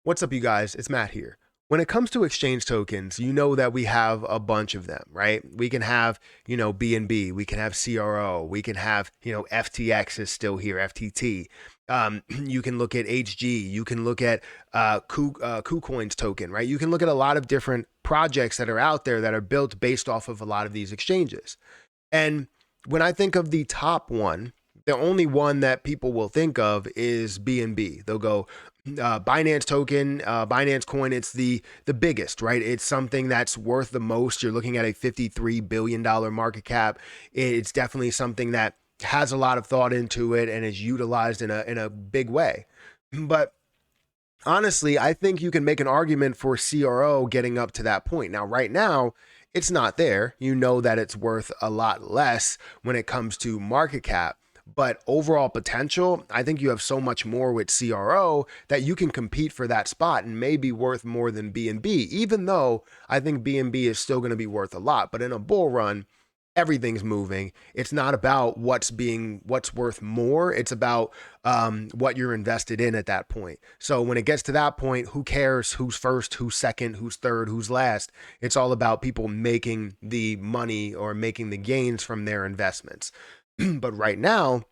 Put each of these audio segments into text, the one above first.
What's up, you guys? It's Matt here. When it comes to exchange tokens, you know that we have a bunch of them, right? We can have, BNB, we can have CRO, we can have, FTX is still here, FTT. You can look at HG, you can look at KuCoin's token, right? You can look at a lot of different projects that are out there that are built based off of a lot of these exchanges. And when I think of the top one, the only one that people will think of is BNB. They'll go Binance token, Binance coin. It's the biggest, right? It's something that's worth the most. You're looking at a $53 billion market cap. It's definitely something that has a lot of thought into it and is utilized in a big way. But honestly, I think you can make an argument for CRO getting up to that point. Now, right now, it's not there. You know that it's worth a lot less when it comes to market cap. But overall potential, I think you have so much more with CRO that you can compete for that spot and may be worth more than BNB, even though I think BNB is still going to be worth a lot. But in a bull run, everything's moving. It's not about what's worth more. It's about what you're invested in at that point. So when it gets to that point, who cares who's first, who's second, who's third, who's last? It's all about people making the money or making the gains from their investments. But right now,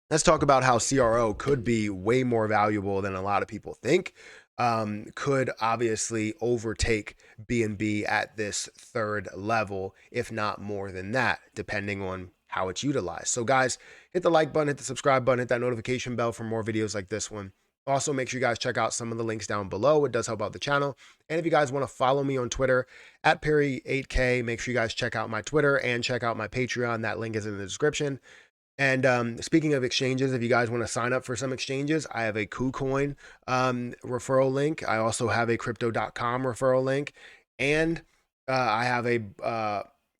let's talk about how CRO could be way more valuable than a lot of people think. Could obviously overtake BNB at this third level, if not more than that, depending on how it's utilized. So guys, hit the like button, hit the subscribe button, hit that notification bell for more videos like this one. Also, make sure you guys check out some of the links down below. It does help out the channel. And if you guys want to follow me on Twitter at Perry8K, make sure you guys check out my Twitter and check out my Patreon. That link is in the description. And speaking of exchanges, if you guys want to sign up for some exchanges, I have a KuCoin referral link. I also have a Crypto.com referral link. And I have a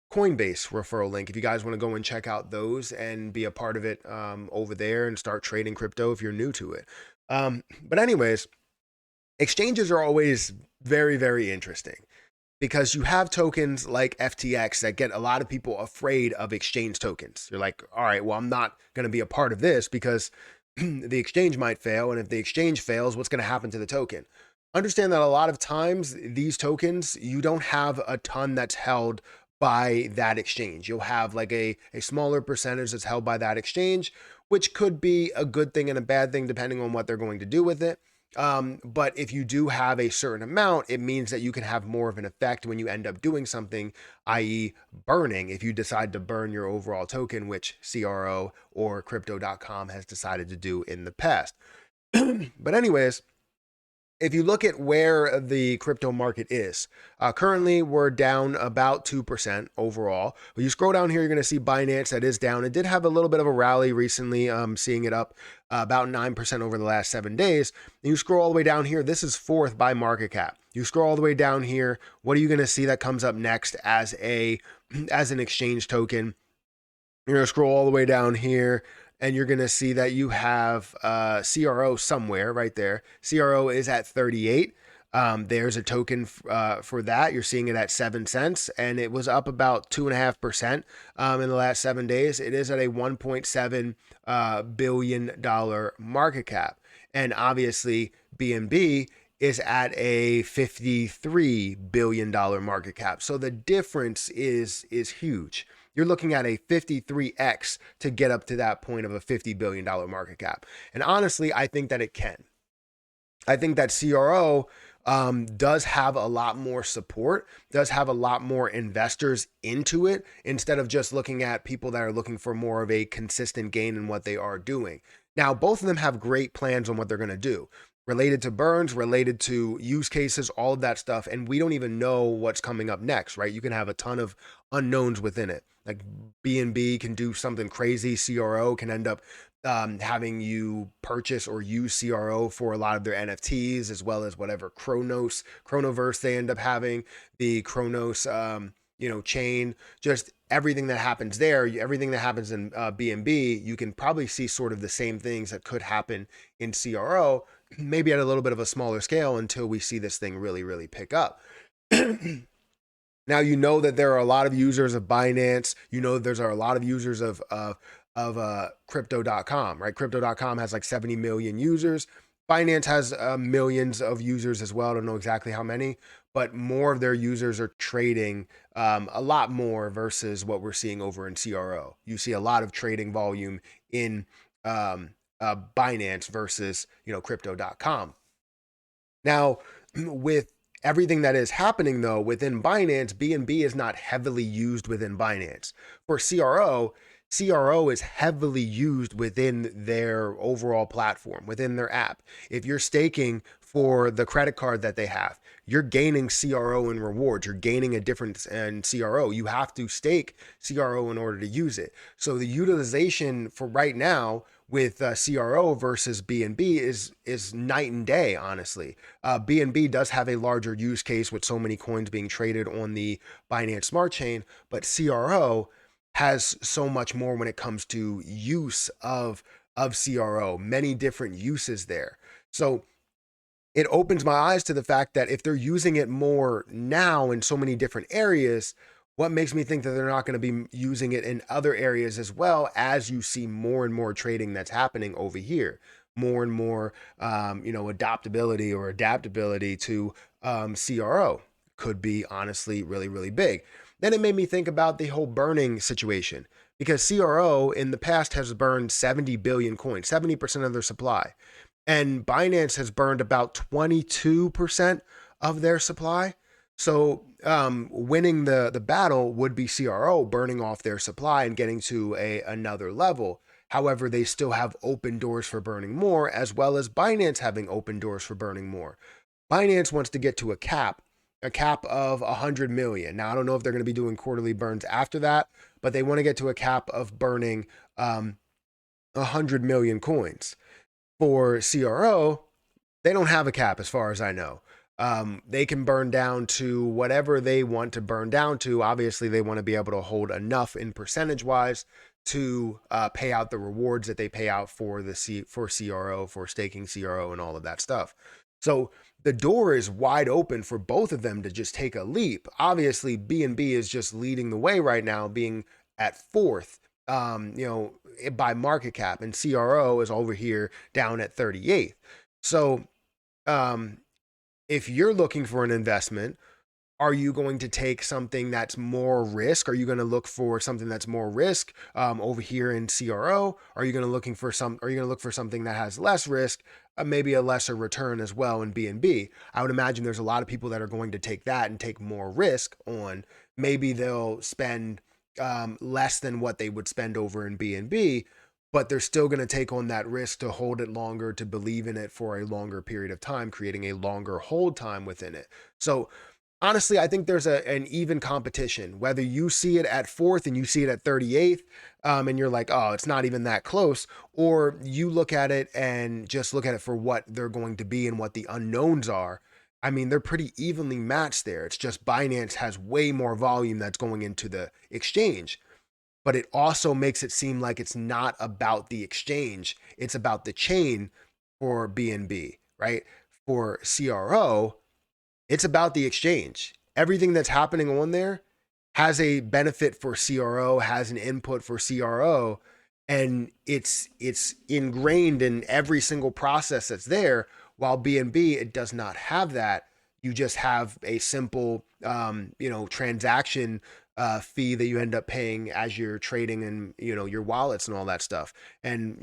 Coinbase referral link. If you guys want to go and check out those and be a part of it over there and start trading crypto if you're new to it. But anyways, exchanges are always very, very interesting because you have tokens like FTX that get a lot of people afraid of exchange tokens. You're like, all right, well, I'm not going to be a part of this because the exchange might fail. And if the exchange fails, what's going to happen to the token? Understand that a lot of times these tokens, you don't have a ton that's held by that exchange. You'll have like a smaller percentage that's held by that exchange, which could be a good thing and a bad thing depending on what they're going to do with it. But if you do have a certain amount, it means that you can have more of an effect when you end up doing something, i.e. burning, if you decide to burn your overall token, which CRO or Crypto.com has decided to do in the past. But anyways, if you look at where the crypto market is, currently we're down about 2% overall. When you scroll down here, you're going to see Binance that is down. It did have a little bit of a rally recently, seeing it up about 9% over the last 7 days. And you scroll all the way down here, this is fourth by market cap. You scroll all the way down here, what are you going to see that comes up next as an exchange token? You're going to scroll all the way down here, and you're going to see that you have CRO somewhere right there. CRO is at 38. There's a token for that. You're seeing it at 7 cents, and it was up about 2.5% in the last 7 days. It is at a $1.7 billion market cap. And obviously, BNB is at a $53 billion market cap. So the difference is huge. You're looking at a 53x to get up to that point of a $50 billion market cap. And honestly, I think that it can. I think that CRO does have a lot more support, does have a lot more investors into it, instead of just looking at people that are looking for more of a consistent gain in what they are doing. Now, both of them have great plans on what they're going to do, related to burns, related to use cases, all of that stuff. And we don't even know what's coming up next, right? You can have a ton of unknowns within it. Like BNB can do something crazy. CRO can end up having you purchase or use CRO for a lot of their NFTs, as well as whatever Chronoverse they end up having, the Chronos, chain, just everything that happens there, everything that happens in BNB, you can probably see sort of the same things that could happen in CRO, maybe at a little bit of a smaller scale until we see this thing really, really pick up. Now, you know that there are a lot of users of Binance. You know there's a lot of users of Crypto.com, right? Crypto.com has like 70 million users. Binance has millions of users as well. I don't know exactly how many, but more of their users are trading a lot more versus what we're seeing over in CRO. You see a lot of trading volume in Binance versus crypto.com. Now, with everything that is happening though within Binance, BNB is not heavily used within Binance. For CRO is heavily used within their overall platform, within their app. If you're staking for the credit card that they have, you're gaining CRO in rewards. You're gaining a difference in CRO. You have to stake CRO in order to use it. So the utilization for right now with CRO versus BNB is night and day, honestly. BNB does have a larger use case with so many coins being traded on the Binance Smart Chain, but CRO has so much more when it comes to use of CRO, many different uses there. So it opens my eyes to the fact that if they're using it more now in so many different areas, what makes me think that they're not going to be using it in other areas as well, as you see more and more trading that's happening over here, more and more, adaptability or adaptability to CRO could be honestly really, really big. Then it made me think about the whole burning situation because CRO in the past has burned 70 billion coins, 70% of their supply. And Binance has burned about 22% of their supply. So winning the battle would be CRO burning off their supply and getting to another level. However, they still have open doors for burning more, as well as Binance having open doors for burning more. Binance wants to get to a cap of 100 million. Now, I don't know if they're going to be doing quarterly burns after that, but they want to get to a cap of burning 100 million coins. For CRO, they don't have a cap as far as I know. They can burn down to whatever they want to burn down to. Obviously, they want to be able to hold enough in percentage wise to pay out the rewards that they pay out for for CRO, for staking CRO, and all of that stuff. So the door is wide open for both of them to just take a leap. Obviously, BNB is just leading the way right now, being at fourth. By market cap, and CRO is over here down at 38th. So, um, if you're looking for an investment, are you going to take something that's more risk? Are you going to look for something that's more risk over here in CRO? Are you going to look for something that has less risk, maybe a lesser return as well in BNB? I would imagine there's a lot of people that are going to take that and take more risk on. Maybe they'll spend less than what they would spend over in BNB, but they're still going to take on that risk to hold it longer, to believe in it for a longer period of time, creating a longer hold time within it. So honestly, I think there's an even competition. Whether you see it at fourth and you see it at 38th, and you're like, oh, it's not even that close, or you look at it and just look at it for what they're going to be and what the unknowns are. I mean, they're pretty evenly matched there. It's just Binance has way more volume that's going into the exchange, but it also makes it seem like it's not about the exchange. It's about the chain for BNB, right? For CRO, it's about the exchange. Everything that's happening on there has a benefit for CRO, has an input for CRO, and it's ingrained in every single process that's there. While BNB, it does not have that. You just have a simple, transaction fee that you end up paying as you're trading and your wallets and all that stuff, and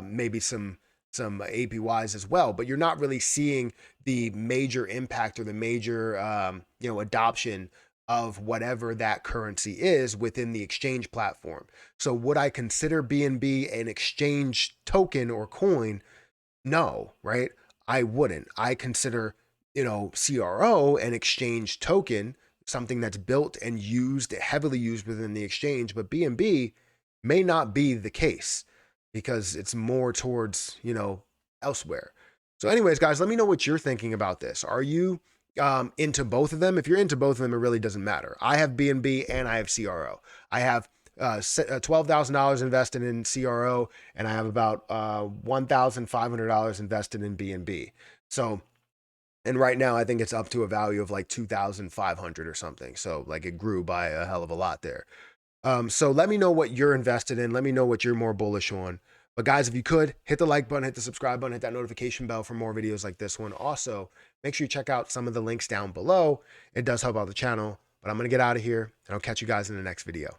maybe some APYs as well. But you're not really seeing the major impact or the major adoption of whatever that currency is within the exchange platform. So would I consider BNB an exchange token or coin? No, right? I wouldn't. I consider, CRO an exchange token, something that's built and used, heavily used within the exchange, but BNB may not be the case because it's more towards, elsewhere. So anyways, guys, let me know what you're thinking about this. Are you into both of them? If you're into both of them, it really doesn't matter. I have BNB and I have CRO. I have $12,000 invested in CRO, and I have about $1,500 invested in BNB. So, and right now I think it's up to a value of like 2,500 or something. So like it grew by a hell of a lot there. So let me know what you're invested in. Let me know what you're more bullish on. But guys, if you could, hit the like button, hit the subscribe button, hit that notification bell for more videos like this one. Also, make sure you check out some of the links down below. It does help out the channel. But I'm going to get out of here, and I'll catch you guys in the next video.